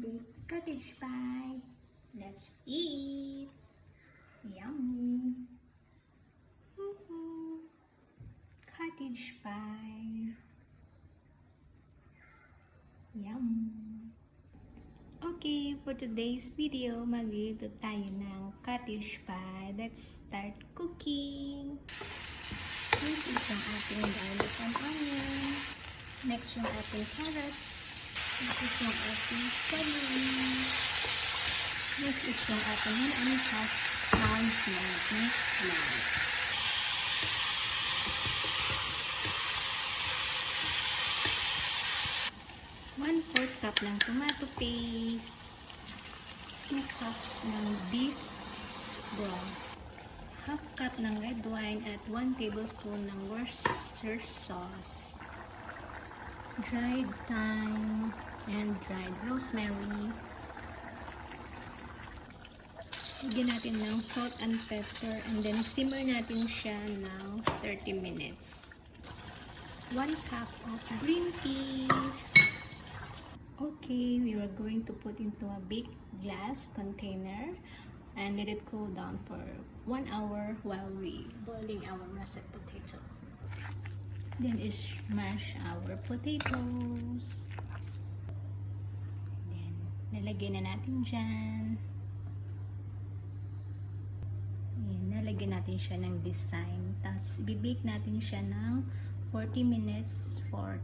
bake cottage pie. Let's eat. Yummy. Cottage pie. Yum. Okay, for today's video, magluluto tayo ng cottage pie. Let's start cooking. This is yung ating garlic and onion. Next yung ating carrots. Next is yung ating celery. Next is yung ating half pounds ng mixed rice. 1/4 cup ng tomato paste, 2 cups ng beef broth, half cup ng red wine at 1 tablespoon ng Worcestershire sauce, dried thyme and dried rosemary. Lagyan natin ng salt and pepper and then simmer natin siya ng 30 minutes. 1 cup of green peas. Okay, we are going to put into a big glass container and let it cool down for 1 hour while we boiling our russet potato. Then smash our potatoes. Then lalagyan na natin dyan. Ayan, lalagyan natin siya ng design. Tapos bibake natin siya ng 40 minutes for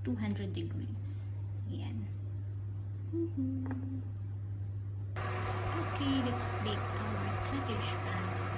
200 degrees. Ayan. Okay, let's bake our cottage pie.